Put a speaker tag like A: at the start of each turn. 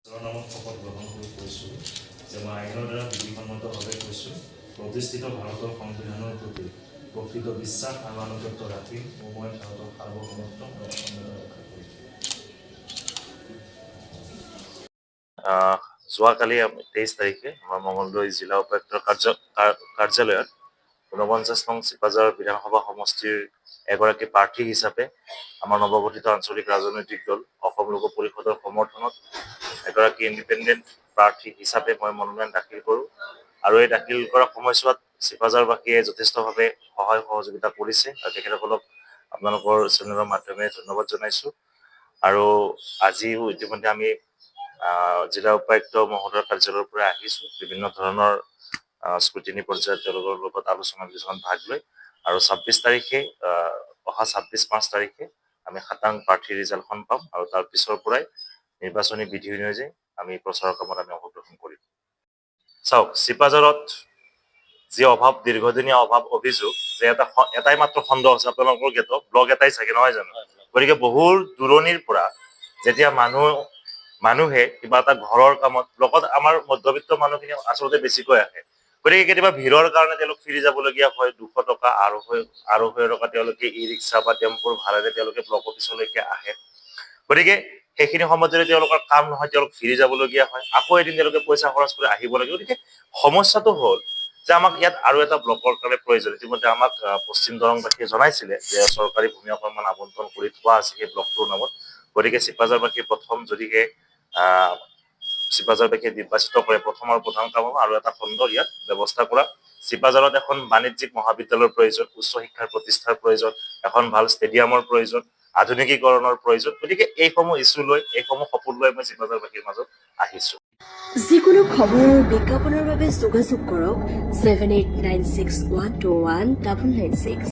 A: নামত শপত গ্ৰহণ কৰি কৈছোঁ যে মই আইনৰ দ্বাৰা বিধিসন্মতভাৱে কৈছোঁ প্ৰতিষ্ঠিত ভাৰতৰ সংবিধানৰ প্ৰতি প্ৰকৃত বিশ্বাস আৰু আনুগত্য ৰাখি মই ভাৰতৰ সাৰ্বভৌমত্ব আৰু অখণ্ডতা ৰক্ষা কৰিম। যোৱাকালি 23 তাৰিখে আমাৰ মঙলদৈ জিলা উপায়ুক্তৰ কাৰ্যালয়ত 49 নং চিপাঝাৰ বিধানসভা সমষ্টিৰ এগৰাকী প্ৰাৰ্থী হিচাপে আমাৰ নৱগঠিত আঞ্চলিক ৰাজনৈতিক দল অসম লোক পৰিষদৰ সমৰ্থনত এগৰাকী ইণ্ডিপেণ্ডেণ্ট প্ৰাৰ্থী হিচাপে মই মনোনয়ন দাখিল কৰোঁ আৰু এই দাখিল কৰা সময়ছোৱাত চিপাঝাৰবাসীয়ে যথেষ্টভাৱে সহায় সহযোগিতা কৰিছে আৰু তেখেতসকলক আপোনালোকৰ চেনেলৰ মাধ্যমেৰে ধন্যবাদ জনাইছোঁ। আৰু আজিও ইতিমধ্যে আমি জিলা উপায়ুক্ত মহোদয়ৰ কাৰ্যালয়ৰ পৰা আহিছোঁ বিভিন্ন ধৰণৰ স্ক্ৰুটিনি পৰ্যায়ত তেওঁলোকৰ লগত আলোচনা বিলোচনাত ভাগ লৈ আৰু 26 তাৰিখে অহা 26-5 তাৰিখে আমি খাটাং প্ৰাৰ্থী ৰিজাল্টখন পাম আৰু তাৰ পিছৰ পৰাই নিৰ্বাচনী বিধি অনুযায়ী আমি প্ৰচাৰৰ কামত আমি অংশগ্ৰহণ কৰিম। চাওক, চিপাঝাৰত যি অভাৱ দীৰ্ঘদিনীয়া অভাৱ অভিযোগ যে এটাই মাত্ৰ খণ্ড আছে আপোনালোকৰ গেটত ব্লক এটাই চাগে নহয় জানো, গতিকে বহু দূৰণিৰ পৰা যেতিয়া মানুহে কিবা এটা ঘৰৰ কামত লগত আমাৰ মধ্যবিত্ত মানুহখিনি আচলতে বেছিকৈ আহে, গতিকে কেতিয়াবা ভিৰৰ কাৰণে তেওঁলোক ফিৰি যাবলগীয়া হয়। 200 টকা আঢ়ৈশ টকা তেওঁলোকে ই ৰিক্সা বা টেম্পুৰ ভাড়াৰে তেওঁলোকে ব্লক অফিচলৈকে আহে। গতিকে সেইখিনি সময়ত যদি তেওঁলোকৰ কাম নহয় তেওঁলোক ফিৰি যাবলগীয়া হয়, আকৌ এদিন তেওঁলোকে পইচা খৰচ কৰি আহিব লাগে। গতিকে সমস্যাটো হ'ল যে আমাক ইয়াত আৰু এটা ব্লকৰ কাৰণে প্ৰয়োজন। ইতিমধ্যে আমাক পশ্চিম দৰংবাসীয়ে জনাইছিলে যে চৰকাৰী ভূমি অকণমান আবণ্টন কৰি থোৱা আছে সেই ব্লকটোৰ নামত। গতিকে চিপাঝাৰবাসী প্ৰথম যদিহে চিপাঝাৰবাসীয়ে নিৰ্বাচিত কৰে, প্ৰথম আৰু প্ৰধান কাম আৰু এটা খণ্ড ইয়াত ব্যৱস্থা কৰা। চিপাঝাৰত এখন বাণিজ্যিক মহাবিদ্যালয়ৰ প্ৰয়োজন, উচ্চ শিক্ষাৰ প্ৰতিষ্ঠাৰ প্ৰয়োজন, এখন ভাল ষ্টেডিয়ামৰ প্ৰয়োজন, আধুনিকীকৰণৰ প্ৰয়োজন। গতিকে এইসমূহ ইছ্যু লৈ এইসমূহ সপোন লৈ মই চিপাঝাৰবাসীৰ মাজত আহিছোঁ।
B: যিকোনো খবৰ বিজ্ঞাপনৰ বাবে যোগাযোগ কৰক 7896121996।